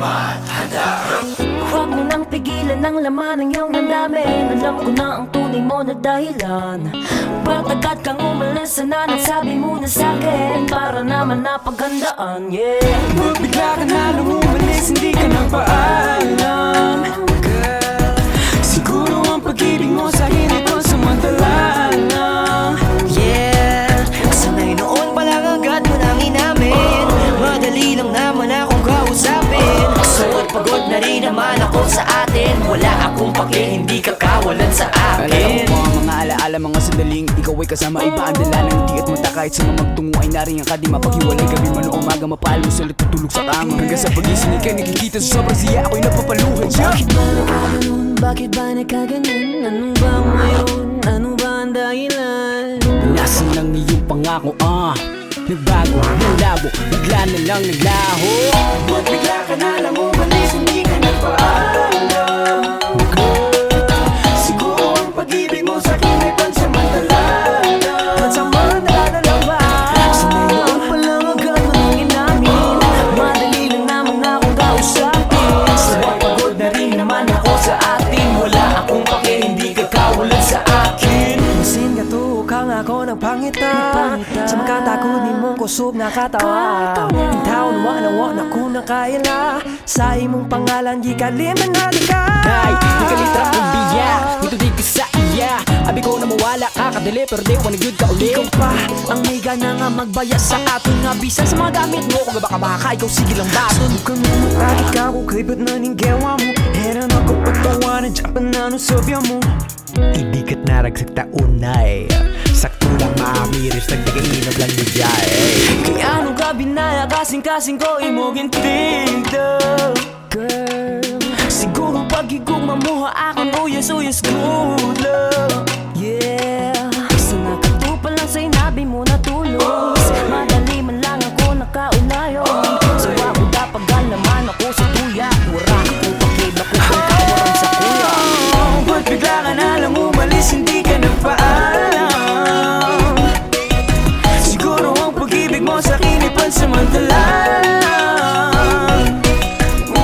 naman handa. Huwag mo nang pigilan ang laman ng iyong damdamin. Alam ko na ang tunay mo na dahilan. Ba't agad kang umalis? Sana nagsabi mo na sa'kin para naman napaghandaan, yeah. Ba't bigla ka na lang umalis? Hindi ka nagpaalam, girl. Siguro ang pag-ibig mo sa'kin ay pansamantala lang, yeah. Sanay noon pa lang agad mo nang inamin. Madali lang naman akong kausapin. Suot pagod na rin naman ako sa atin. Wala akong pake, hindi ka kawalan sa akin. Alam mo ang mga alaala, mga sandaling ikaw ay kasama, iba ang dala ng ngiti at mata. Kahit sa magtungo ay nariyan ka, di mapaghiwalay. Gabi man o umaga, mapalo sulit tutulog sa kama. Hanggang sa pag-isip ika'y nakikita sa sobrang siya, ako'y napapaluhan siya. Bakit ba nakaganon? Bakit ba nagkaganon? Anong ba ngayon? Ano ba ang dahilan? Nasaan ang iyong pangako, nagbago, nalabo, bigla na lang naglaho. Ba't bigla ka na lang umalis? Hindi ka nagpaalam, siguro ang pag-ibig mo sa'kin ay pansamantala lang. Pansamantala lang ba? Sanay noon pa lang agad mo nang inamin. Madali lang naman akong kausapin. Sabay pagod na rin naman ako sa atin. Wala akong pake, hindi ka kawalan sa akin. Masin ka to, ka nga ako ng pangita. Sa magkatakunin mong kusog na katawa. Ang taon wanawa na kung nakaila. Sa imong pangalan, di ka liman na ka. Ay, di ka litra kong biya, ito di ka sa iya. Abi ko na mawala ka kadali, pero di ko nagyud ka uli. Ikaw pa, ang may gana nga magbaya sa aton nga bisan sa mga gamit mo. Kung baka baka, ikaw sige lang baton. Bukan mo matagit ka ko kay ba't na ninggewa mo. Hera na ko pagtawanan, dyan pa na nung sobya mo. Ibigat na ragsakta unay. Sakto lang maamiris, nagdagainog lang ni Jai. Kaya anong gabi na kasing-kasing ko imugin tigdo, girl. Siguro pag-igugma mo akong uyas-uyas good love, yeah. Sa nakatupa lang sa inabi mo na tulos. Madali man lang ako nakaulayon. Sa wako dapat galaman ako sa tuya. Wala ako pakibla ko kung kawaran sa kuya. Ba't bigla ka na lang umalis, hindi ka nagpaalam? Siguro ang pag-ibig mo sa'kin ay pansamantala lang.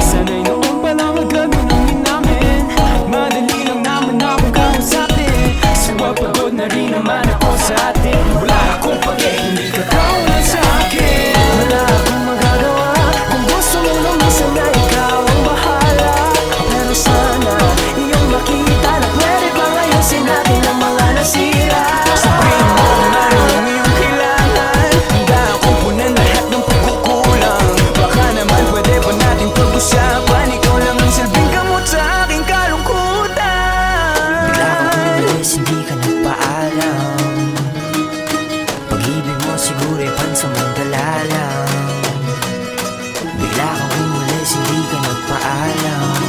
Sanay noon pa lang agad mo nang inamin. Madali lang naman akong kausapin. Sawa pagod na rin naman ako sa atin. Wala akong pake, hindi ka kawalan sa akin. Wala akong magagawa. Kung gusto mo nung minsan na ikaw ang bahala. Pero sana iyong makita na pwede bang ayusin natin ang mga nasira. Sabihin mo kung ano ang iyong kailangan. Handa akong punan lahat ng pagkukulang. Baka naman pwede pa natin pag-usapan. Ikaw lang ang silbing gamot sa aking kalungkutan. Bigla kang umalis, hindi ka nagpaalam. Pag-ibig mo siguro ay pansamantala lang. Bigla kang umalis, hindi ka nagpaalam.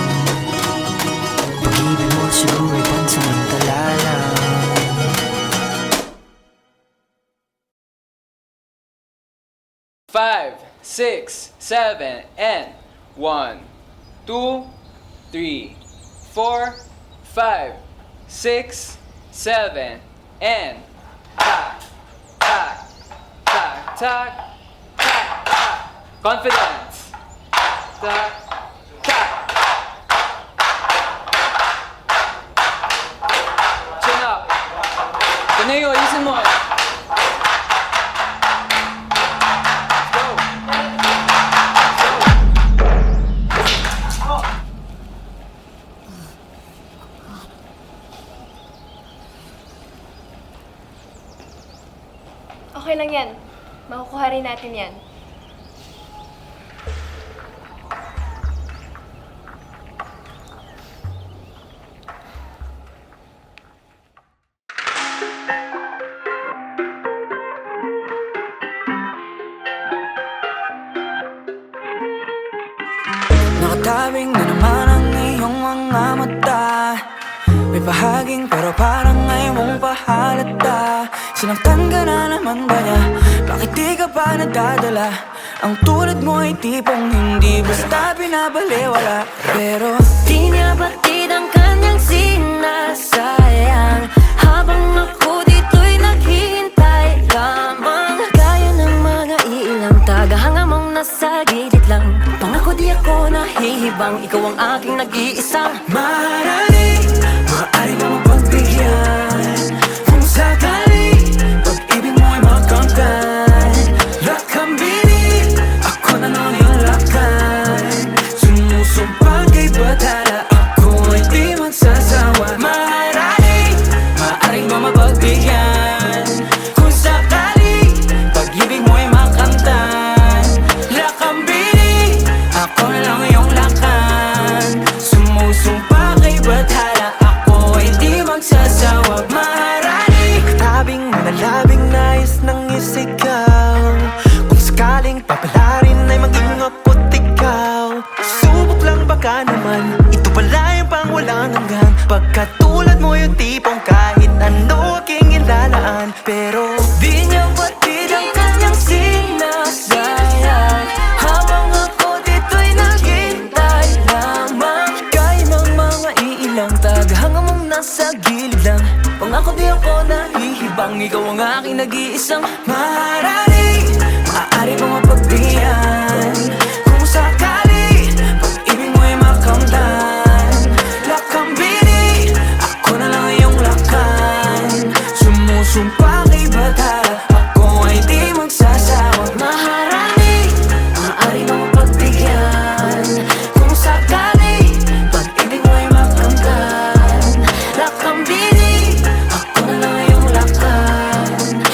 Pag-ibig mo siguro ay pansamantala lang. 5, 6, 7, and 1, 2, 3, 4, 5, 6, 7, and tak, tak, tak, tak, tak, tak. Confidence. Tak, tak. Chin up. Taneo, ayusin mo. Okay lang yan. Makukuha rin natin yan. Nakatabing na naman ang iyong mga mata. May bahaging pero parang ngayon mong pahalata. Sinaktan ka na naman ba niya? Bakit di ka pa nadadala? Ang tulad mo ay tipong hindi basta binabaliwala. Pero Di niya batid ang kanyang sinasayang. Habang ako dito'y naghihintay lamang. Gaya ng mga iilang tagahanga mong nasa gilid lang. Pangako di ako nahihintay. nahihibang ikaw ang aking nag-iisang maaari mo mapagbigyan kung sakali pag-ibig mo ay makamtan. Lakambini, ako na lang yung lakan. Sumusumpang kay batala, ako ay di magsasawa. Maaari mo mapagbigyan kung sakali pag-ibig mo ay makamtan. Lakambini, ako na lang yung lakan. Sumusumpa kay bathala, ako ay di magsasawa. Maharani, tabing nalabing nais nang isigaw. Kung sakaling papalarin ay maging ako't ikaw. Subok lang baka naman, ito pala yung pang walang hanggan. Pagkatulad mo yung tipong kahit ano aking ilalaan. Pero di niya batid ang kanyang sinasayang, habang ako dito'y naghintay lamang. Kaya ng mga iilang tagahanga mong nasa gilid lang. Pangako di ako nahihibang, ikaw ang aking nag-iisang maharani. Maaari mo mapagbigyan kung sakali pag-ibig mo ay makamtan. Lakambini, ako na lang iyong lakan. Sumusumpa kay batala, ako ay di magsasawa. Maharani, maaari mo mapagbigyan kung sakali pag-ibig mo ay makamtan. Lakambini, ako na lang iyong lakan.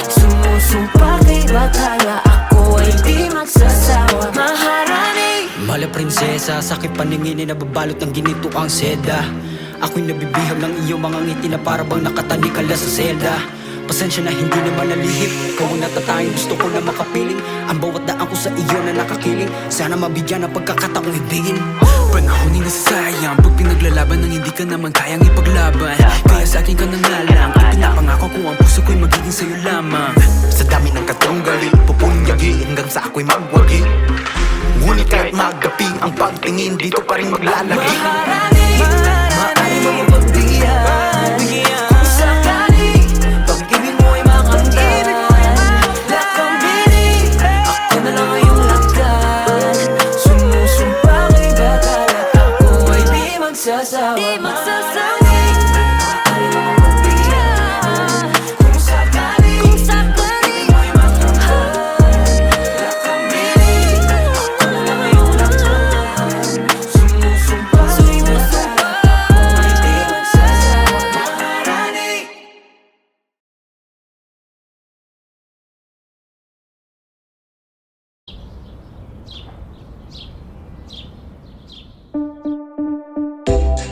Sumusumpa kay batala, ako ay di magsasawa. Maharani, Mala prinsesa, sakit paningin na nababalot ng ginito ang seda. Ako'y nabibihag ng iyong mga ngiti na para bang nakatanikala sa selda. Pasensya na hindi naman nalihip, ikaw ang natatanging gusto ko na makapiling. Ang bawat daan ko sa iyo na nakakiling, sana mabigyan ng pagkakataong ibigin. Panahon ay nasasayang pag pinaglalaban ng hindi ka naman kayang ipaglaban. Kaya sa akin ka na nga lang, ipinapangako ko ang puso ko'y magiging sa'yo lamang. Sa dami ng katunggali, pupunyagi hanggang sa ako'y magwagi. Ngunit kahit magapi ang pagtingin, dito pa rin maglalagi. maaari mo mapagbigyan kung sakali pag-ibig mo ay makamtan. Lakambini, ako na lang iyong lakan. Sumusumpa kay batala, ako ay di magsasawa. Maaari mo mapagbigyan kung sakali pag-ibig mo ay makamtan. Lakambini, ako na lang iyong lakan. Sumusumpa kay batala, ako ay di magsasawa. Maharani.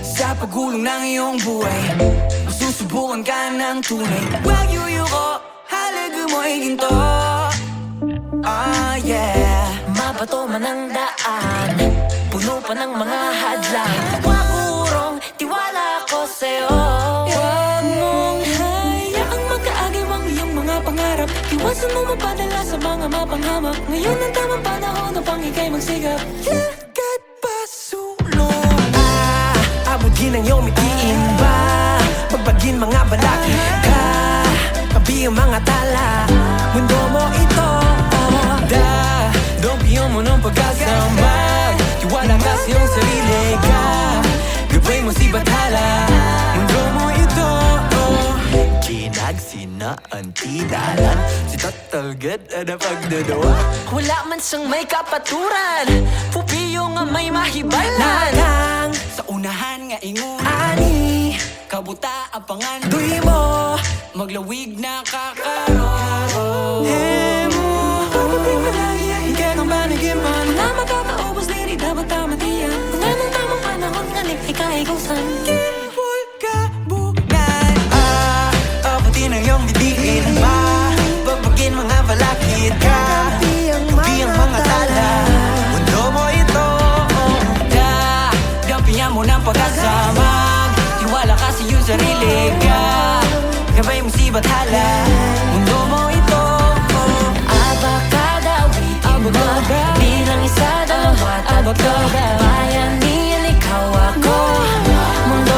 Sa pagulong ng iyong buhay, masusubukan ka ng tunay. Huwag yuyuko, halaga mo'y ginto. Ah yeah, Mabato man ang daan, puno pa ng mga hadlang. Huwag urong, tiwala ko sa'yo. huwag mong hayaang magkaagay ang iyong mga pangarap. Iwasan mo mapadala sa mga mapanghamak. Ngayon ang tamang panahon upang ika'y magsigap. Lakad pa sulong, abutin ang iyong mitiin ba? Pagbagin mga balakid ka, kabi ang mga tala. Mundo mo ito, Dompiyon mo ng pagkasama. Tiwala ka sa iyong sarili ka, gabay mo si bathala. Mundo mo ito, Kinagsinaan tidalan, si tatalgad na pagdadawa. Wala man siyang may kapaturan, pupiyo nga may mahibalan. Lanang sa unahan nga ingon ani, kabuta ang pangandoy mo, maglawig na kakaroon. Hemo, kapatid malagi ang higay ng banigiman, na makakaubos diri dapat tamatiyan. Ngayon ang tamang panahon nga ikaigosan. Kipol ka bukan, abutin ang iyong bidiin ba? Pagbagin mga balakid ka, gabi ang mga tala. Mundo mo ito, gabihan mo ng pagkasama. Tiwala ka sa iyong sarili ka, gabay mo si bathala. Mundo mo ito, Abakada, witin mo, bilang isa, dalawa, tatlo. Bayanihan, ikaw ako, mundo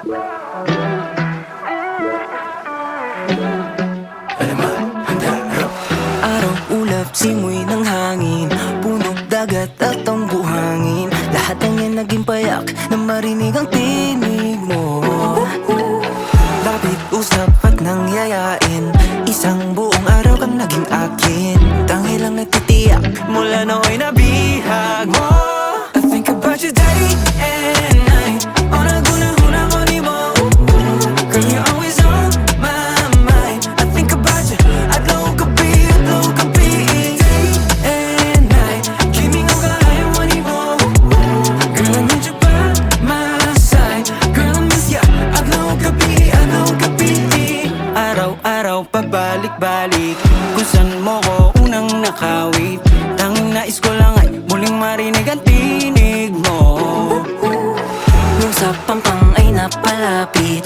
Araw, ulap, simoy ng hangin, puno, dagat at ang buhangin. Lahat ng yan naging payak na marinig ang tinig mo. Lapit, usap at nangyayain, isang buong araw kang naging akin. Tangil lang nagtitiyak mula nooy nabihag mo. I think about you day and night, o nagunahuna ko ni mo. Girl, you're always on my mind. I think about you, adlaw gabi, day and night. Kiming ko kaya mo ni mo. Girl, I need you by my side. Girl, I miss ya, adlaw gabi, araw-araw pabalik-balik, kung saan mo ko unang nakawit. Tanging nais ko lang ay muling marinig ang tinig mo. Nung sa pampang ay napalapit,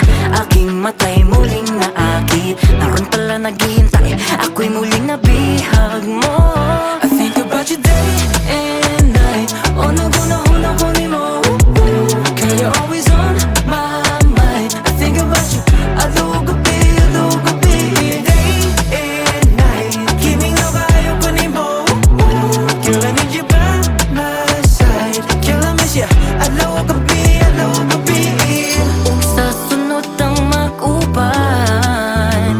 aking matay muling naakit. Naroon pala naghihintay, ako'y muling nabihag mo. I think about you day and night, o nagunahuna ko ni mo. Girl, you're always on my mind. I think about you, adlaw gabi, day and night. Kiming ko kaya ko ni mo. Girl, I need you by my side. Girl, I miss ya, adlaw gabi. Sa sunod ang mag-uban,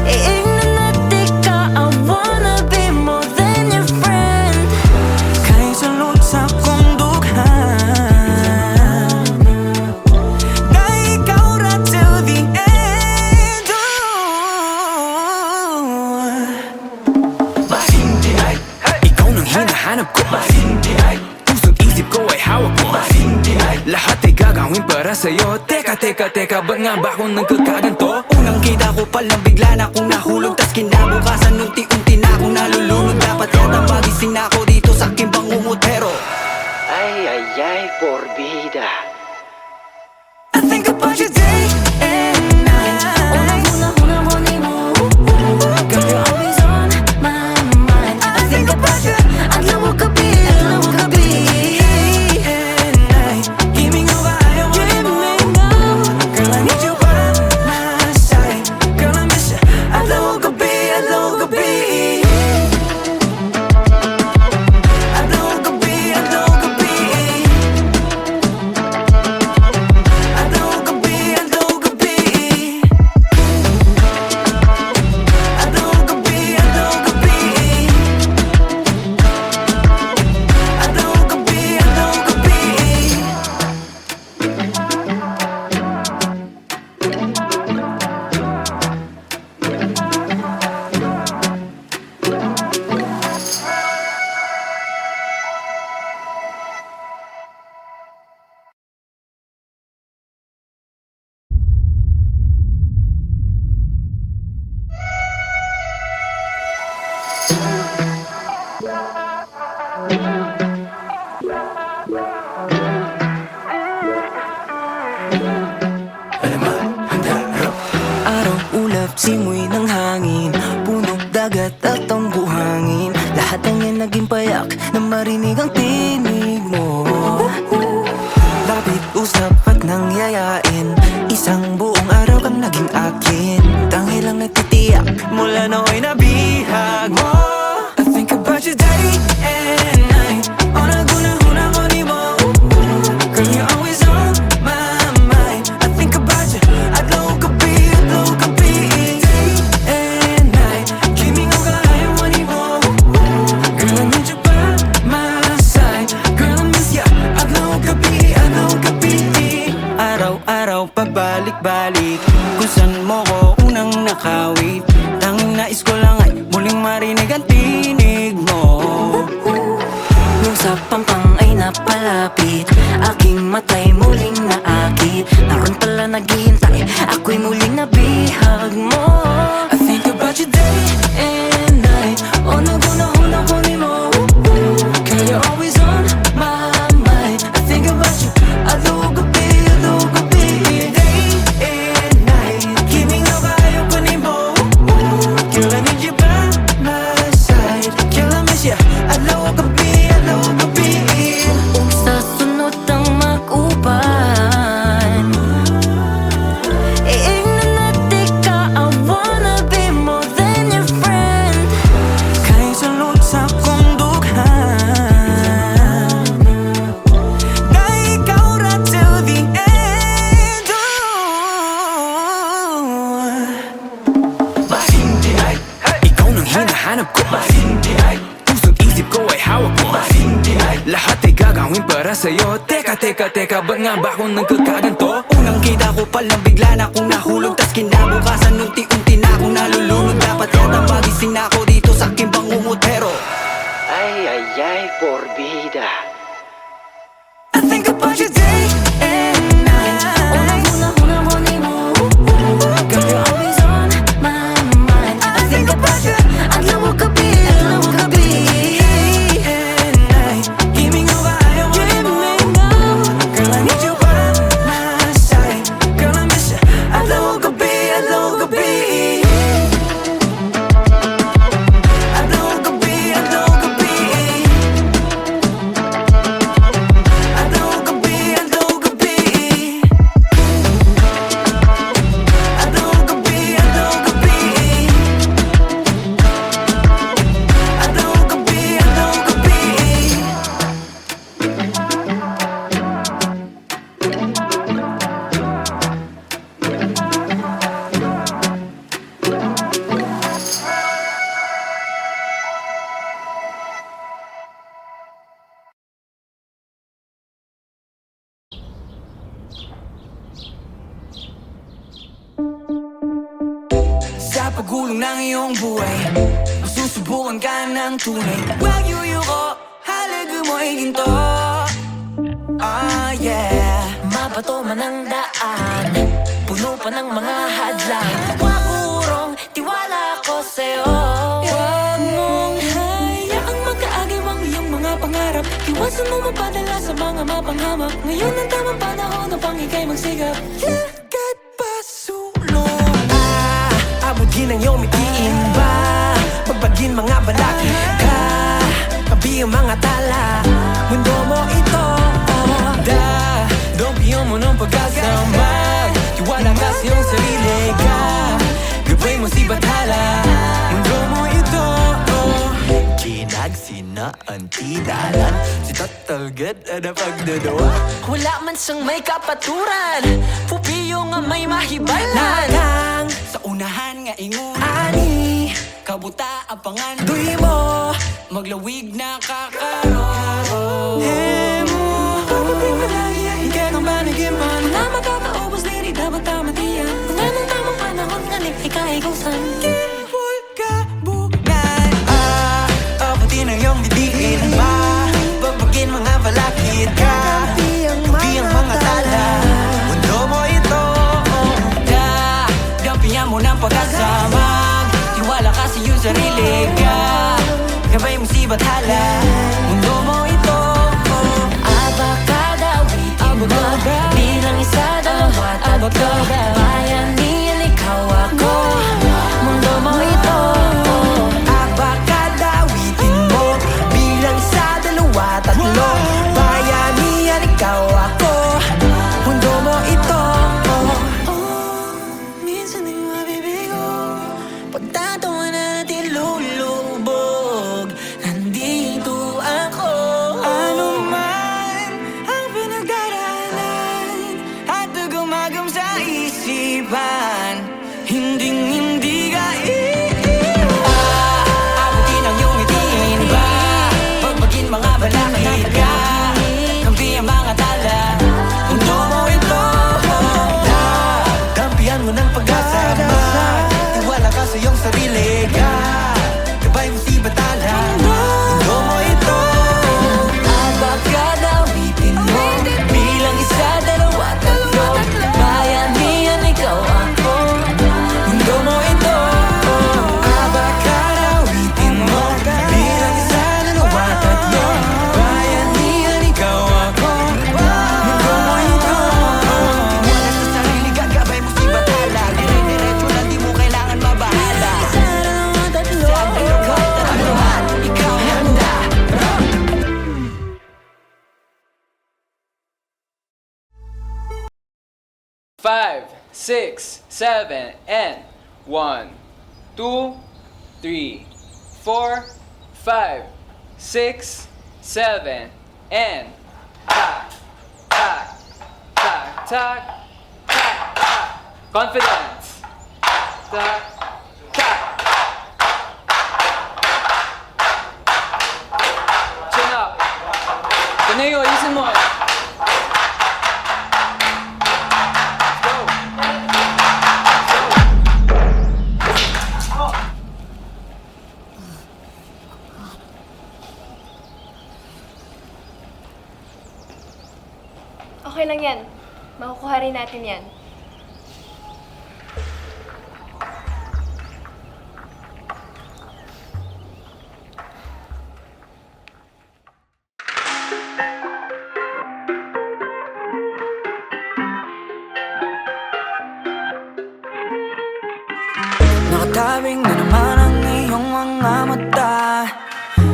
iignan natin ka. I wanna be more than your friend. Kay salot sa kong dughan, kay ikaw ra to the end. Masindihay, ikaw nang hinahanap ko. Masindihay, puso't isip ko ay hawak mo. Masindihay, lahat ay gagawin para sa'yo. Teka, ba't nga ba ako nagkakaganto? Unang kita ko palang bigla na akong nahulog, tas kinabukasan unti-unti na akong nalulunod. Dapat yata magising na ako dito sa aking bangungot, pero Ay, por vida. I think about you day and night. O nagunahuna ko ni mo. Girl, you're always on my mind. I think about you, adlaw gabi, And night, kiming ko kaya ko ni mo. Girl, I need you by my side. Girl, I miss ya, adlaw gabi. Adlaw gabi, adlaw gabi. Adlaw gabi, adlaw gabi. Adlaw gabi, adlaw gabi. Adlaw gabi, Araw, ulap, simoy ng hangin, puno, dagat at ang buhangin. Lahat ng yan naging payak na marinig ang tinig mo. Lapit, usap at nangyayain, isang buong araw kang naging akin. Tangil lang nagtitiyak mula nooy nabihag mo. I think about you day and night, o nagunahuna ko ni mo. Girl, you're always on my mind. I think about you, adlaw gabi, day and night. Kiming ko kaya mo ni mo. Girl, I need you by my side. Girl, I miss ya, adlaw gabi. Araw-araw pabalik-balik, kung saan mo ko unang nakawit. Tanging nais ko lang ay muling marinig ang tinig mo. Nung sa pampang ay napalapit, aking matay muling naakit. Naroon pala naghihintay, ako'y muling nabihag mo. I think about you day and night, o nagunahuna ko ni mo. Girl, you're always on my mind. I think about you, adlaw gabi, day and night. Kiming ko kaya ko ni mo. Girl, I need you by my side. Girl, I miss ya, adlaw gabi. Sa sunod ang mag-uban, sa'yo. Teka, ba't nga ba ako nagkakaganto? Unang kita ko palang bigla na akong nahulog, tas kinabukasan unti-unti na akong nalulunod. Dapat yata magising na ako dito sa aking bangungot, pero Ay, porbida. I think about your day and night. Unang-unang mo, girl, you're always on my mind. I think about you, adlaw o gabi, And night, giving over, I don't wanna know. Girl, I need you by my side. Girl, I miss you. Adlaw o gabi, adlaw o gabi. Adlaw o gabi, adlaw o gabi. Adlaw o gabi, adlaw o gabi. Adlaw o gabi, adlaw o gabi. Adlaw o gabi, adlaw o gabi. Sa pagulong ng iyong buhay, masusubukan ka ng tunay. Huwag yuyuko, halaga mo'y ginto. Ah, yeah. mabato man ang daan, puno pa ng mga hadlang. Huwag urong, tiwala ko sa'yo. Huwag mong hayaang magkaagay ang iyong mga pangarap. Iwasan mo mapadala sa mga mapanghamak. Ngayon ang tamang panahon upang ika'y magsigap. Lagat pasulong. Abutin ang iyong mitiin ba? Pagbagin mga balakid ka, kabi ang mga tala. Mundo mo ito, Dompiyon mo ng pagkasama. Tiwala ka sa iyong sarili ka, gabay mo si Bathala. Mundo mo ito, Ginagsinaan tidalan Si tatalgad na pagdadawa wala man siyang may kapaturan, pupiyo nga may mahibalan. Nakang sa unahan nga ingon ani, kabuta ang pangandoy mo, maglawig na kakaroon. Hemo, kapatid malagi ang ikang banagiman, na makakaubos diri dapat tamatiyan. Nga nang tamang panahon nga ikaigosan. Kimpul ka bunan, abutin ang iyong bidiin ba? Pagbagin mga balakid ka, gabi ang mga tala. Mundo mo ito, gabihan mo ng pagkasama. Tiwala ka sa iyong sarili ka, gabay mo si Bathala. Mundo mo ito, Abakadawitin mo, bilang isa, dalawa, tatlo. Bayanihan, ikaw ako, mundo mo ito. abakadawitin mo, bilang isa, dalawa, tatlo. Bayanihan, ikaw ako, mundo mo ito. Minsan ay mabibigo, pagtatawa natin lulubog. Nandito ako, ano man ang pinagdaraanan at gumagam sa isipan, hindi ka abutin ang iyong itiin ba? Pagbagin mga balakid ka, kampi ang mga tala. Mundo mo ito, kampihan mo ng pag-asama. Tiwala ka sa iyong sarili ka, gabay mo si Bathala. Mundo mo ito, Abakadawitin mo, bilang isa, dalawa, tatlo. Bayanihan, ikaw ako, mundo mo ito. Abakadawitin mo, bilang isa, dalawa, tatlo. Bayanihan, ikaw ako, mundo mo ito. Tiwala sa sarili ka, gabay mo si Bathala. Dire-diretso lang, di mo kailangan mabahala. Isa, dalawa, tatlo. Kahit tatluhan, ikaw handa. 5, 6, 7, and 1, 2, 3, 4, 5, 6, 7, and tack, tack, tack, tack, tack, tack. Confidence. Tack, tack. Chin up. Taneo, ayusin mo! Okay lang yan. Makukuha rin natin yan. Nakatabing na naman ang iyong mga mata.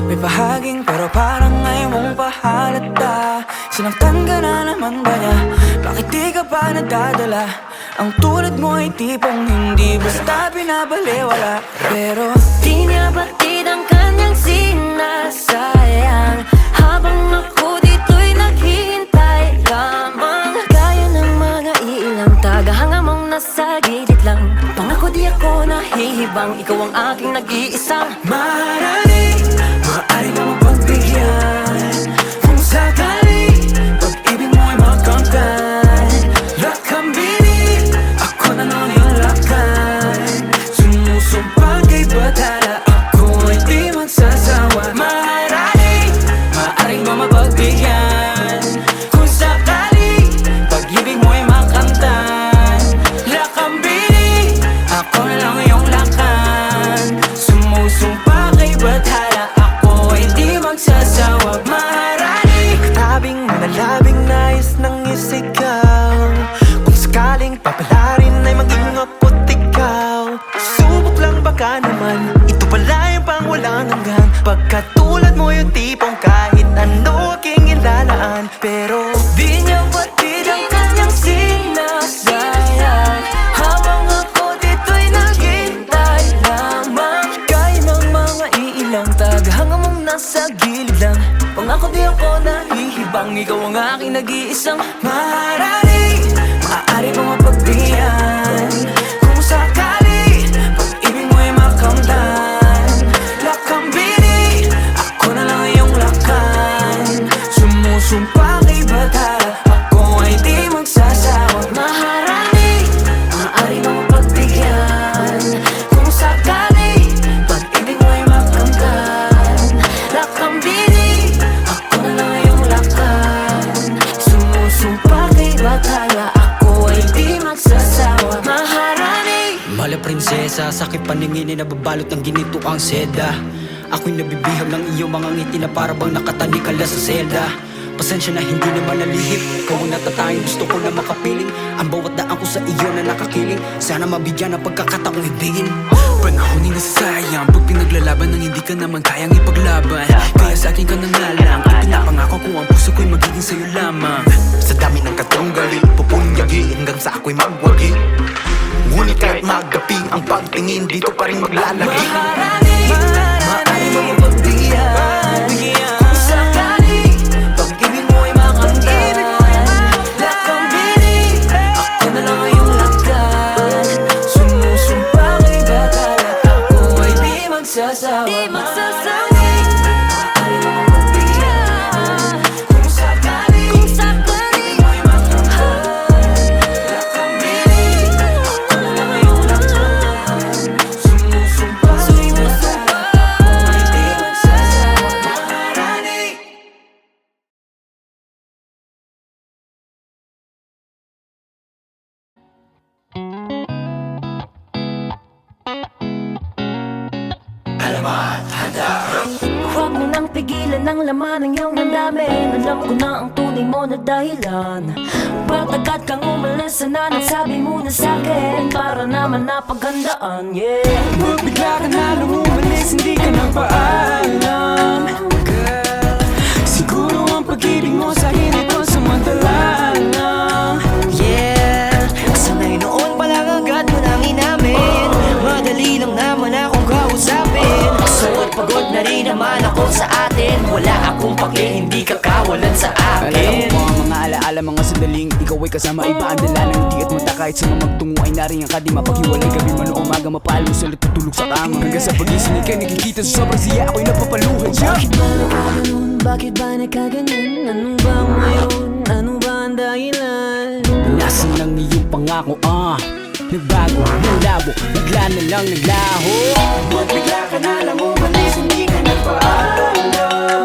May bahaging pero parang ngayon mong pahalata. Sinaktan ka na naman ba niya? Bakit di ka pa nadadala? Ang tulad mo ay tipong hindi basta binabaliwala. Pero Di niya batid ang kanyang sinasayang habang ako dito'y naghihintay lamang. Gaya ng mga iilang tagahanga mong nasa gilid lang. Pangako di ako nahihibang, ikaw ang aking nag-iisang maaari mo mapagbigyan. Kung sakali pag-ibig mo ay makamtan, lakambini ako na lang yung lakan. Sumusumpa kay batala, ako ay di magsasawa. Maaari mo mapagbigyan. Kung sakali pag-ibig mo ay makamtan, lakambini ako na lang yung lakan. Sumusumpa kay batala, ako ay di magsasawa. Maharani Tabing nalabing nais ng isigaw. Kung sakaling papalarin ay maging ako't ikaw. Subok lang baka naman, ito pala yung pang walang hanggan. Pagkatulad mo yung tipong kahit ano aking ilalaan. Pero di niya batid ang kanyang sinasayang habang ako dito'y naghintay lamang. Gaya ng mga iilang tagahanga mong nasa gilid lang. Pangako di ako nahihibang, ikaw ang aking nag-iisang maaari mo mapagbigyan. Kung sakali pag-ibig mo ay makamtan, lakambini ako na lang iyong lakan. Sumusumpa kay batala, ako ay di magsasawa. Maaari mo mapagbigyan. Kung sakali pag-ibig mo ay makamtan, lakambini ako na lang iyong lakan. Sumusumpa kay batala, ako ay di magsasawa. Mala prinsesa, sakit paningin na nababalot ng ginito ang seda. Ako'y nabibihag ng iyong mga ngiti na para bang nakatanikala sa selda. Pasensya na hindi naman nalihip, ikaw ang natatanging gusto ko na makapiling. Ang bawat daan ko sa iyo na nakakiling, sana mabigyan ng pagkakataong ibigin. Panahon ay nasasayang pag pinaglalaban ng hindi ka naman kayang ipaglaban. Kaya sa akin ka na nga lang, ipinapangako ko ang puso ko'y magiging sa'yo lamang. sa dami ng katunggali, pupunyagi hanggang sa ako'y magwagi. Ngunit kahit magapi, ang pagtingin dito pa rin maglalagi. Maaari mo mapagbigyan. Kung sakali pag-ibig mo ay makamtan, lakambini ako na lang iyong lakan. Sumusumpa kay batala, ako ay di magsasawa. Maaari mo mapagbigyan. Kung sakali pag-ibig mo ay makamtan, lakambini ako na lang iyong lakan. Sumusumpa kay batala, ako ay di magsasawa. Maharani Huwag mo nang pigilan ang laman ng iyong damdamin. Alam ko na ang tunay mo na dahilan. Ba't agad kang umalis? Sana nagsabi mo na sa'kin para naman napaghandaan, yeah. Huwag bigla ka na lang umalis, hindi ka nagpaalam. Girl, siguro ang pag-ibig mo sa'kin ito samantala lang. Yeah, sanay noon pa lang agad mo nang inamin. Madali lang naman akong kausapin. Suot pagod na rin naman ako sa atin. Wala akong pake, hindi ka kawalan sa Alala akin. ko ang mga alaala, mga sandaling ikaw ay kasama, iba ang dala ng ngiti at mata. Kahit sa magtungo ay nariyan ka, di mapaghiwalay. Gabi man o umaga, mapalo sulit tutulog sa kama. Hanggang sa pag-ising ikay nakikita sa sobrang siya, ako'y napapaluhan siya. Bakit ba naman bakit ba nagkaganyan? Ano ba ngayon? Ano ba ang dahilan? Nasaan ang iyong pangako, nagbago, nalabo, bigla na lang naglaho. Ba't bigla ka na lang umalis, hindi ka nagpaalam?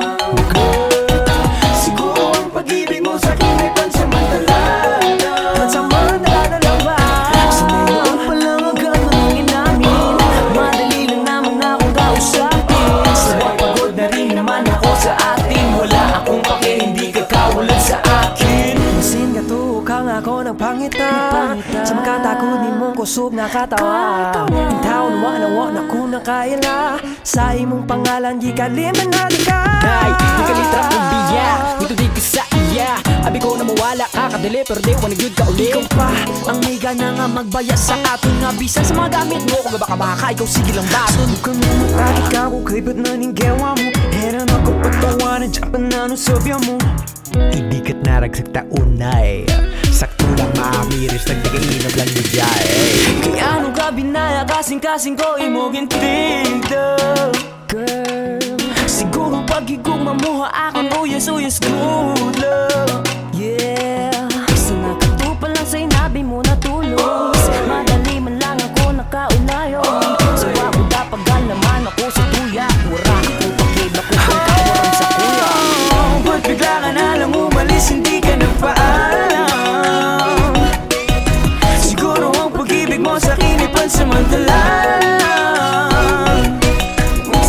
Siguro ang pag-ibig mo sa'kin ay pansamantala. Pansamantala na lang ba? Sanay noon pa lang agad manangin namin. Madali lang naman akong kausapin. Sawa pagod na rin naman ako sa atin. Wala akong pake, hindi ka kawalan sa akin. Masin ka to, ka nga ako ng pangita. Sa magkatakunin mong kusog na katawa. Ang taon wanawa na kung nakaila. Sa imong pangalan, di ka liman na ka. Ay, di ka litra kong biya, ito di ka sa iya. Abi ko na mawala ka kadali, pero di wanag ka uli. Ikaw pa, ang may gana nga magbaya sa aton nga bisan sa mga gamit mo. Kung baka ikaw sige lang baton. Bukan mo matagit ka ko kay ba't naninggewa mo. Hera na ko pagtawanan, dyan pa na nung sobya mo. Idikat na ragsak taunay. Sakto lang maamiris, nagtigainog lang ni Jai. Kaya anong gabi na kasing-kasing ko imogin tinto. Girl, siguro pag-igugma mo akong uyas-uyas good love. Yeah, sa nakatupa lang sa inabi mo na tulos. Madali man lang ako nakaunayon. Sa wako dapat galaman ako sa tuya. Wala ako pakibla ko kung kawaran sa kuya. Ba't bigla ka na lang umalis, hindi ka nagpaalam? Siguro ang pag-ibig mo sa'kin ay pansamantala.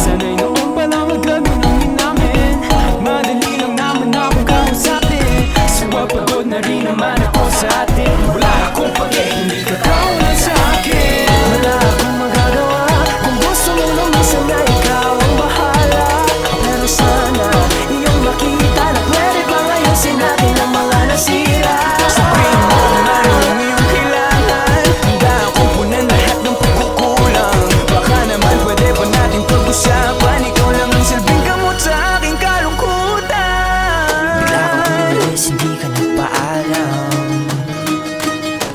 Sanay noon pa lang magkagunamin namin. Madali lang naman akong kausapin. Sawa pagod na rin naman ako sa atin. Wala akong pake, hindi ka kawalan sa akin. Wala akong magagawa. Kung gusto mo nung minsan na ikaw ang bahala. Pero sana iyong makita na pwede bang ayusin natin ang mga nasira. Sabihin mo kung ano ang iyong kailangan. Handa akong punan lahat ng pagkukulang. Baka naman pwede pa natin pag-usapan. Ikaw lang ang silbing gamot sa aking kalungkutan. Bigla kang umalis, hindi ka nagpaalam.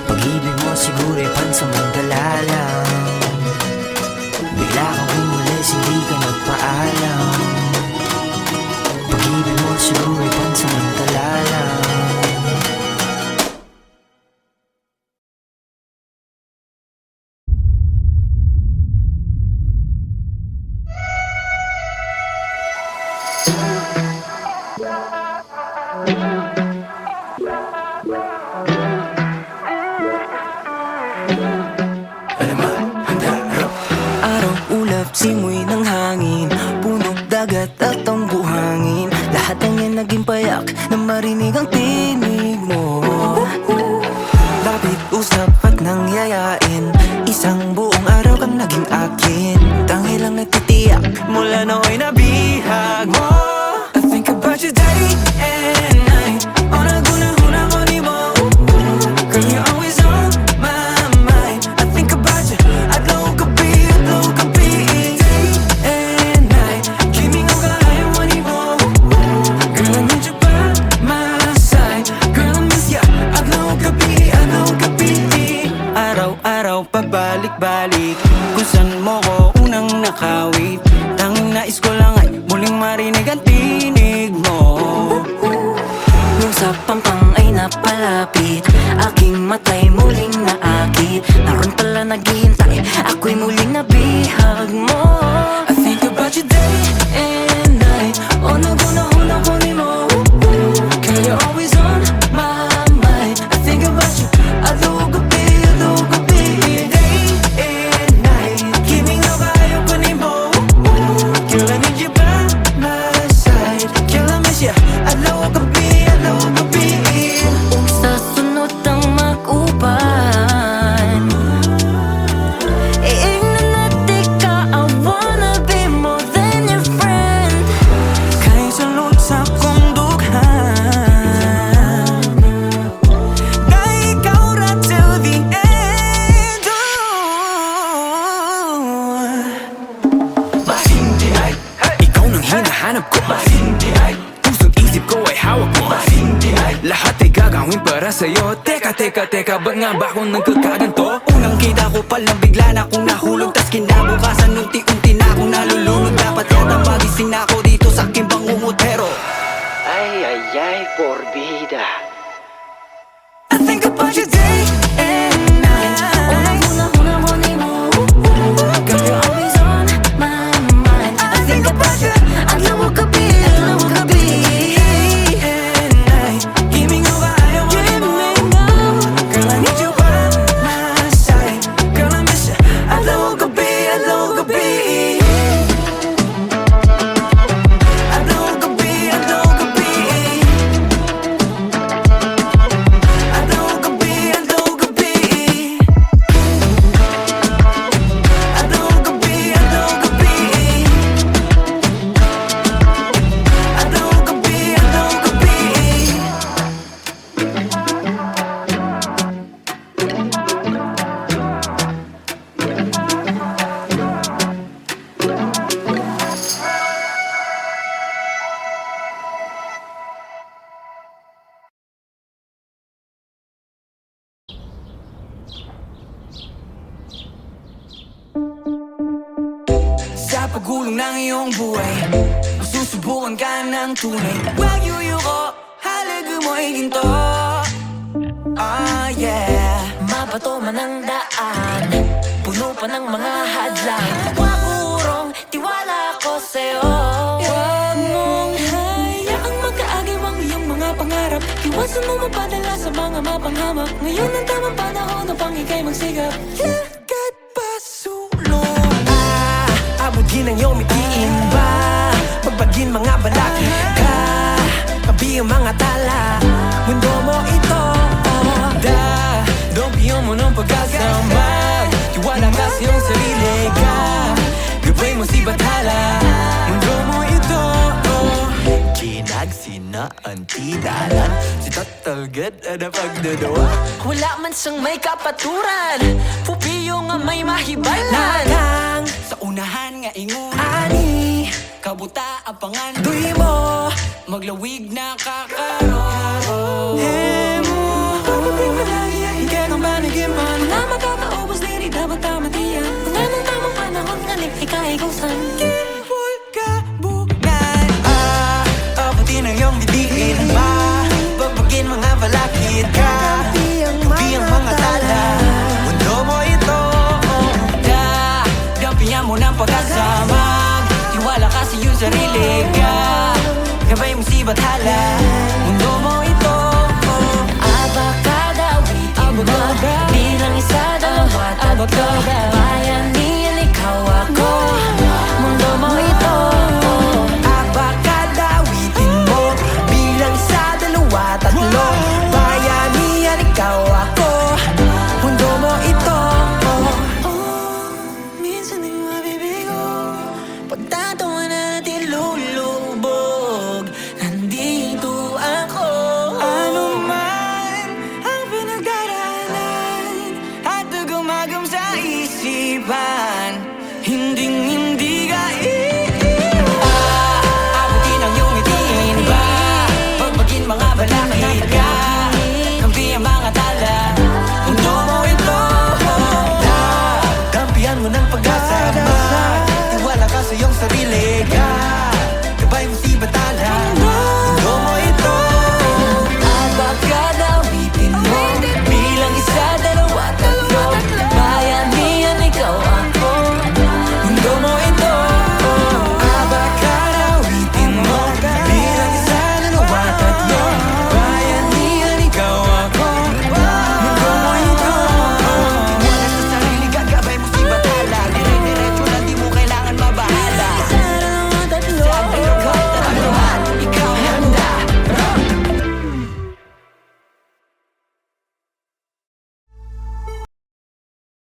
Pag-ibig mo siguro ay pansamantala lang. Bigla kang umalis, hindi ka nagpaalam. Pag-ibig mo siguro ay pansamantala lang. Araw, ulap, simoy ng hangin. Puno, dagat at ang buhangin. Lahat ng yan naging payak na marinig ang tinig mo. Lapit, usap at nangyayain. Isang buong araw kang naging akin. Tangil lang nagtitiyak mula nooy nabihag mo. I think about you day and night. O naguna-huna ko ni mo. Girl, you're always on my mind. I think about you adlaw gabi. Day and night. Kiming ang kaya mo ni mo. Girl, I need you by my side. Girl, I miss ya adlaw gabi. Araw-araw pabalik-balik. Kung saan mo ko unang nakawit. Tanging nais ko lang ay muling marinig ang tinig mo. Nung sa pampang ay napalapit, aking matay muling naakit. Naroon pala naghihintay, ako'y muling nabihag mo. I think about you day and night. O naguna-huna ko ni mo. Girl, you're always on my mind. I think about you adlaw gabi. Day and night. Kiming ang kaya ko ni mo. Girl, I need you by my side. Girl, I miss ya adlaw gabi. Sa sunod ang mag-uban, iignan natin ka. I wanna be more than your friend. Kay salot sa kong dughan. Kay ikaw ra till the end. Masindihay, ikaw nang hinahanap ko. Masindihay, puso't isip ko ay hawak mo. Masindihay, lahat ay gagawin para sa'yo. Teka Teka, ba't nga ba ako nagkakaganto? Unang kita ko palang bigla na akong nahulog, tas kinabukasan unti-unti na akong nalulunod. Dapat yata magising na ako dito sa aking bangungot, pero Ay, porbida. I think about you day and night. Unang-unang mo, girl, you're always on my mind. I think about you, adlaw o gabi, And night. Give me over, I don't wanna know. Girl, I need you by my side. Girl, I miss you. Adlaw o gabi, adlaw o gabi. Adlaw o gabi, adlaw o gabi. Adlaw o gabi, adlaw o gabi. Adlaw o gabi, adlaw o gabi. Adlaw o gabi, adlaw o gabi. Sa pagulong ng iyong buhay, masusubukan ka ng tunay. Huwag yuyuko, halaga mo'y ginto. Ah, yeah. mabato man ang daan, puno pa ng mga hadlang. Huwag urong, tiwala ko sa'yo. Huwag mong hayaang magkaagay ang iyong mga pangarap. Iwasan mo mapadala sa mga mapanghamak. Ngayon ang tamang panahon upang ika'y magsigap. Lagat pasulong. Abutin ang iyong mitiin ba? Pagbagin mga balakid ka, kabi ang mga tala. Mundo mo ito, Dompiyon mo ng pagkasama, tiwala ka sa iyong sarili ka, gabay mo si Bathala. Mundo mo ito, Ginagsinaan tidalan, si tatalgad na pagdadawa. Wala man siyang may kapaturan, pupiyo nga may mahibalan. Nakang sa unahan nga ingon ani, kabuta ang pangandoy mo, maglawig na kakaroon. Hemo, pagpapig malagi ang ikakang banagiman, na makakaubos diri dapat tamatiyan. Ngayon ang tamang panahon nga ikaigosan. Kimpul ka bukan. Abutin ang iyong bidiin ba? Pagbagin mga balakid ka, kabi ang mga tala. Mundo mo ito, Dampiyan mo ng pagkasama, tiwala ka sa iyong sarili ka, gabay mo si Bathala. Mundo mo ito, Abakadawitin mo, bilang isa, dalawa, tatlo. Bayanihan, ikaw ako, mundo mo ito. abakadawitin mo, bilang isa, dalawa, tatlo. Bayanihan, ikaw ako, mundo mo ito. minsan di mabibigo, pagtatawa natin lulubog, nandito ako. Ano man ang pinagdaraanan at gumagam sa isipan, hindi ka abutin ang iyong itiin ba? Pagbagin mga balakid ka, kampi ang mga tala. Mundo mo ito, Dampihan mo ng pag-asama, tiwala ka sa iyong sarili ka, gabay mo si Bathala. Mundo mo ito, Abakadawitin mo, bilang isa, dalawa, tatlo. Bayanihan, ikaw ako, mundo mo ito. Abakadawitin mo, bilang isa, dalawa, tatlo. Bayanihan, ikaw ako, mundo mo ito. Tiwala sa sarili ka, gabay mo si Bathala. Dire-diretso lang, di mo kailangan mabahala. isa, dalawa, tatlo. Ikaw handa.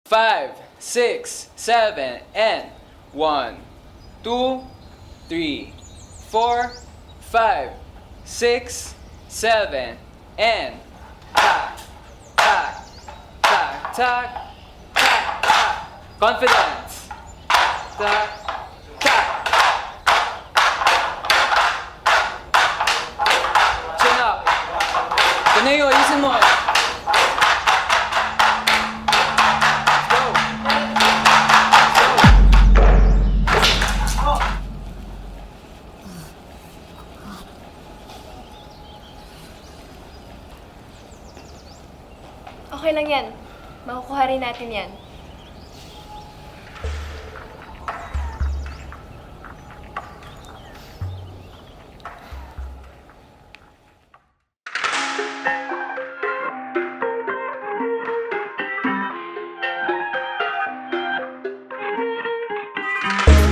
5, 6, 7, and 1, 2, 3, 4, 5, 6, 7, and tack, tack, tack, tack, tack, tack. Confidence. Tack, tack. Chin up. Taneo, ayusin mo. Makukuha rin natin yan.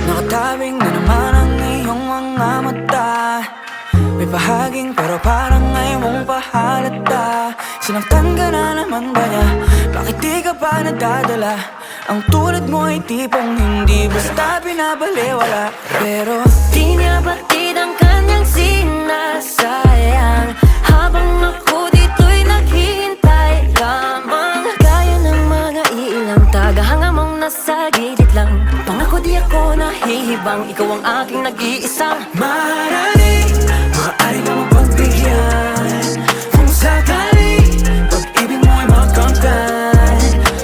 Nakatabing na naman ang iyong mga mata. May bahaging pero parang ngayon mong pahalata. Sinaktan ka na naman ba niya? Bakit di ka pa nadadala? Ang tulad mo ay tipong hindi basta binabaliwala. Pero Di niya batid ang kanyang sinasayang habang ako dito'y naghihintay lamang. Gaya ng mga iilang tagahanga mong nasa gilid lang. Pangako di ako nahihibang, ikaw ang aking nag-iisang maaari mo mapagbigyan. Kung sakali pag-ibig mo ay makamtan,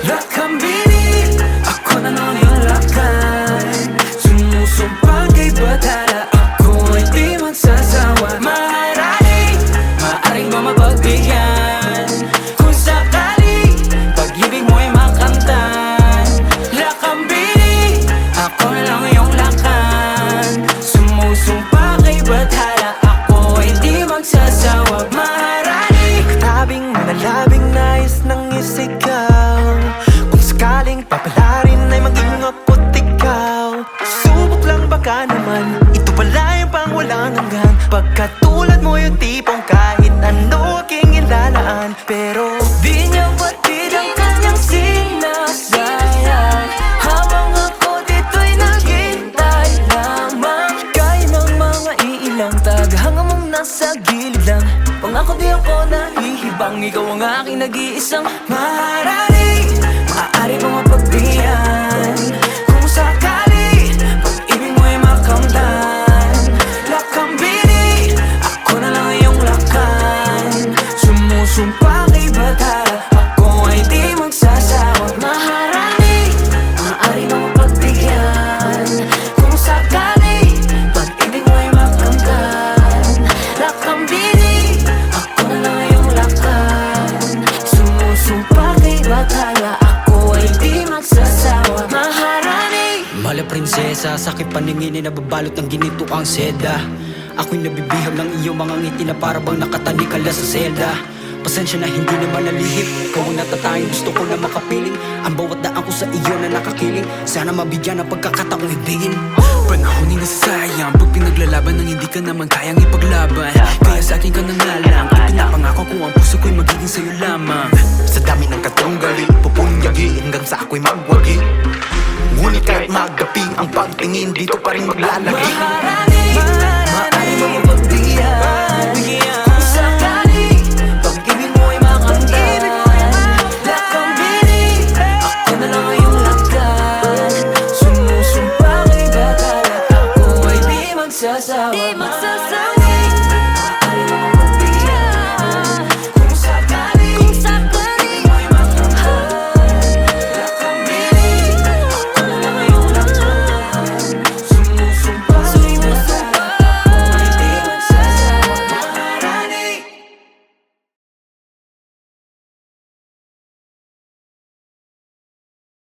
lakambini ako na lang yung lakan. Sumusumpa kay batala, ako ay di magsasawa. Maaari mo mapagbigyan. Kung sakali pag-ibig mo ay makamtan, lakambini ako na lang yung lakan. Sumusumpa kay batala, ako ay di magsasawa. Maharani Tabing nalabing nais nang isigaw. Kung sakaling papalarin ay maging ako't ikaw. Subok lang baka naman, ito pala yung pang walang hanggan. Pagkatulad mo yung tipong kahit ano aking ilalaan. Pero di niya batid ang kanyang sinasayang habang ako dito'y naghintay lamang. Gaya ng mga iilang tagahanga mong nasa gilid lang. Pangako di ako nahihibang, ikaw ang aking nag-iisang maaari mo mapagbigyan. Kung sakali pag-ibig mo ay makamtan, lakambini ako na lang iyong lakan. Sumusumpa kay batala, ako ay di magsasawa. Maaari mo mapagbigyan. Kung sakali pag-ibig mo ay makamtan, lakambini ako na lang iyong lakan. Sumusumpa kay batala, ako ay di magsasawa. Mala prinsesa, sakit paningin na nababalot ng ginito ang seda. Ako'y nabibihag ng iyong mga ngiti na para bang nakatanikala sa selda. Pasensya na hindi naman nalihip, ikaw ang natatanging gusto ko na makapiling. Ang bawat daan ko sa iyo na nakakiling, sana mabigyan ng pagkakataong ibigin. Panahon ay nasasayang pag pinaglalaban ng hindi ka naman kayang ipaglaban. Kaya sa akin ka na nga lang, ipinapangako ko ang puso ko'y magiging sa'yo lamang. sa dami ng katunggali, pupunyagi hanggang sa ako'y magwagi. Ngunit kahit magapi ang pagtingin, dito pa rin maglalagi. Maaari mo mapagbigyan. Kung sakali pag-ibig mo ay makamtan, lakambini ako na lang iyong lakan. Sumusumpa kay batala, ako ay di magsasawa. Maaari mo mapagbigyan. Kung sakali pag-ibig mo ay makamtan, lakambini ako na lang iyong lakan. Sumusumpa kay batala, ako ay di magsasawa. Maharani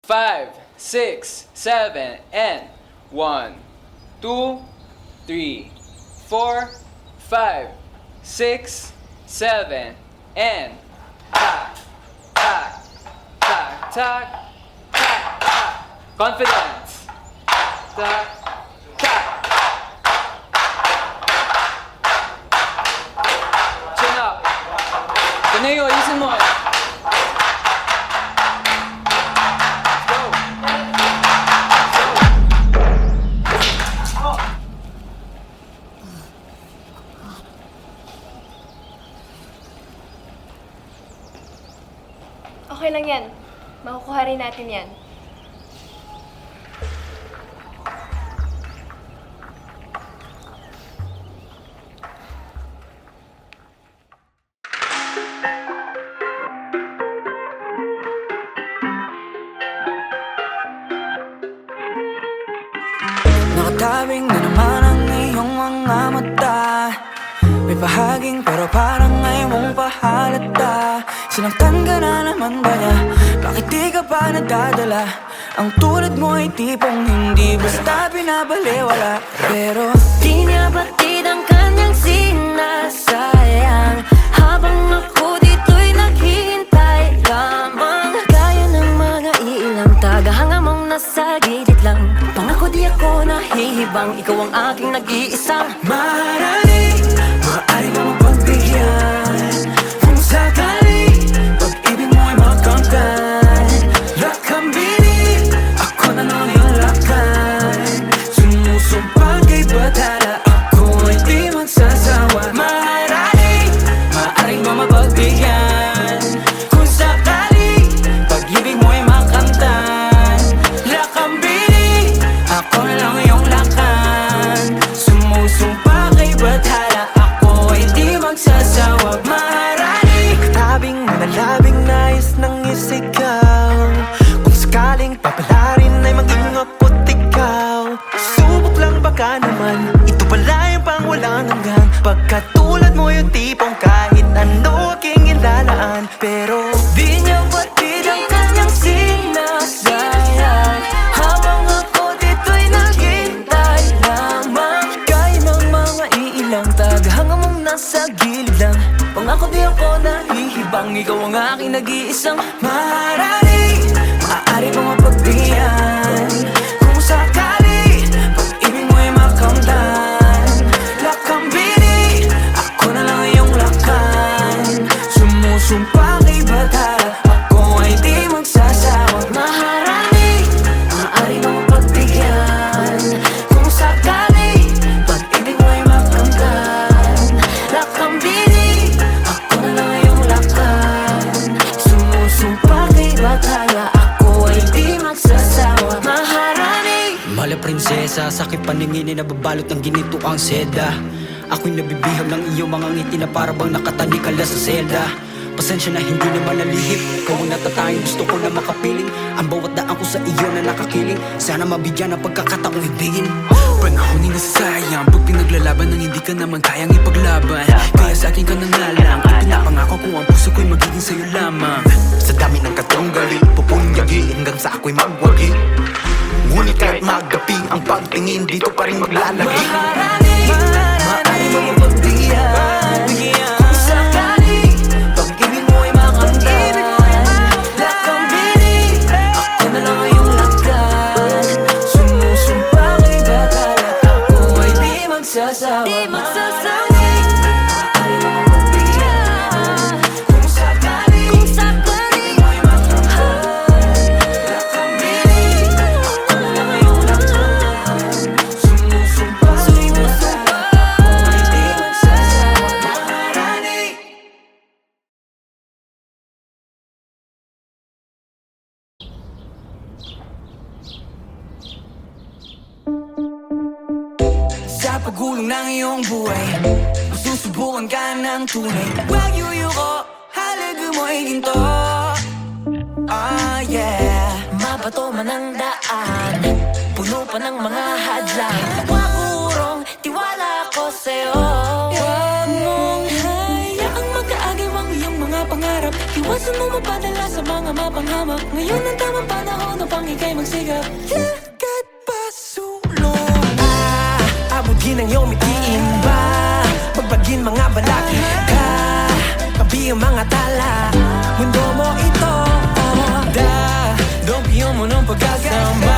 5, 6, 7, and 1, 2, 3, 4, 5, 6, 7, and tack, tack, tack, tack, tack, tack. Confidence. Tack, tack. Chin up. Taneo, ayusin mo. Go. Okay lang yan. Makukuha rin natin yan. Nakatabing na naman ang iyong mga mata. May bahaging pero parang ngayon mong pahalata. Sinaktan ka na naman ba niya? Bakit di ka pa nadadala? Ang tulad mo ay tipong hindi basta binabaliwala. Pero di niya batid ang kanyang sinasayang, habang ako dito'y naghihintay lamang. Gaya ng mga iilang tagahanga mong nasa gilid lang. Pangako di ako nahihibang, ikaw ang aking nag-iisang maaari mo mapagbigyan. Kung sakali pag-ibig mo ay makamtan, lakambili ako na lang yung lakan. Sumusumpang kay batala, ako ay di magsasawa. Maaari mo mapagbigyan. Kung sakali pag-ibig mo ay makamtan, lakambili ako na lang yung lakan. Sumusumpa kay batala, ako ay di magsasawa. Maharani Tabing manalabing nais nang isigaw. Kung sakaling papalarin ay maging ako't ikaw. Subok lang baka naman, ito pala yung pang walang hanggan. Pagkatulad mo yung tipong kahit ano aking ilalaan. Pero di niya batid ang kanyang sinasayang, habang ako dito'y naghintay lamang. Gaya ng mga iilang tagahanga mong nasa gilid lang. Pangako di ako nahihibang, ikaw ang aking nag-iisang maharani. Maaari mo mapagbigyan. Kung sakali pag-ibig mo ay makamtan, lakambili ako na lang iyong lakan. Sumusumpa kay batala, ako ay di magsasawa. maharani. Maaari mo mapagbigyan. Kung sakali pag-ibig mo ay makamtan, lakambili ako na lang iyong lakan. Sumusumpa kay batala, ako ay di magsasawa. Maharani. Mala prinsesa, sakit paningin na nababalot ng ginito ang seda. Ako'y nabibihag ng iyong mga ngiti na parabang nakatanikala sa selda. Pasensya na hindi naman nalihip, ikaw ang natatanging gusto ko na makapiling. Ang bawat daan ko sa iyo na nakakiling, sana mabigyan ng pagkakataong ibigin. Panahon ay nasasayang pag pinaglalaban ng hindi ka naman kayang ipaglaban. Kaya sa akin ka nangalang, ipinapangako ko ang puso ko'y magiging sa'yo lamang. sa dami ng katunggali, pupunyagi hanggang sa ako'y magwagi. Ngunit kahit magapi ang pagtingin, dito pa rin maglalagi. Maaari mo mapagbigyan. Kung sakali pag-ibig mo ay makamtan, lakambili ako na lang iyong lakan. Sumusumpa kay batala, ako ay di magsasawa. Di magsasawa. Maaari mo mapagbigyan. Kung sakali Sakali mo ay makamtan, lakambili ako na lang iyong lakan. Sumusumpa kay batala, ako ay di magsasawa. Maharani. Sa pagulong ng iyong buhay, masusubukan ka ng tunay. Huwag yuyuko, halaga mo'y ginto. Ah, yeah. mabato man ang daan, puno pa ng mga hadlang. Huwag urong, tiwala ako sa'yo. Huwag mong hayaang mag-aagaw ang iyong mga pangarap. Iwasan mo mapadala sa mga mapanghamak. Ngayon ang tamang panahon upang ika'y magsigap. Yagat pasulong. Abutin ang iyong mitiin ba? Pagbagin mga balakid ka, tabi ang mga tala. Mundo mo ito, Dompiyon mo ng pag-asama.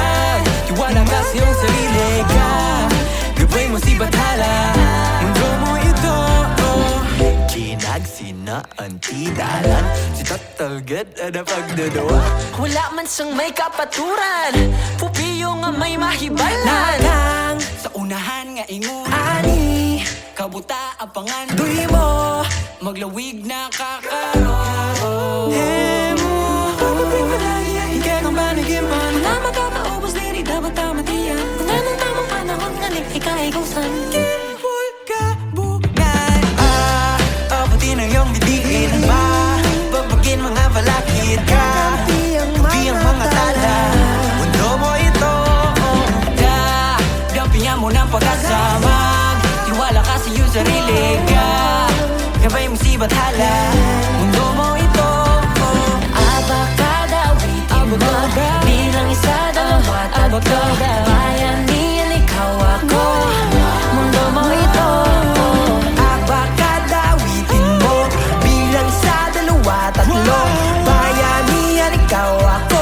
Tiwala ka sa iyong sarili ka. Gabay mo si Bathala. Mundo mo ito. kinagsinaan tinalan. Si tatalgad na pagdadawa. Wala man siyang may kapaturan. Pupiyo nga may mahibalan. Lang Sa unahan nga ingon. ani Kabuta ang pangan. duy mo Maglawig na kakaroon. Hemo. Ikaw kang panagiman. Na makakaubos diri, dapat tamatiyan. Kung anong tamang panahon, ngalit ika'y kusan. Full kabungan. Abutin ang iyong bidiin ba? Pagbagin mga balakid ka. Kapi ang mga tala. Mundo mo ito. Dampihan mo ng pag-asama. Tiwala ka sa iyong sarili ka. Gabay mo si Bathala. Mundo mo ito. Abakadawi mo to. Bayanihan, ikaw ako, mundo mo ito. Abakadawitin mo, bilang sa dalawa, tatlo. Bayanihan, ikaw ako,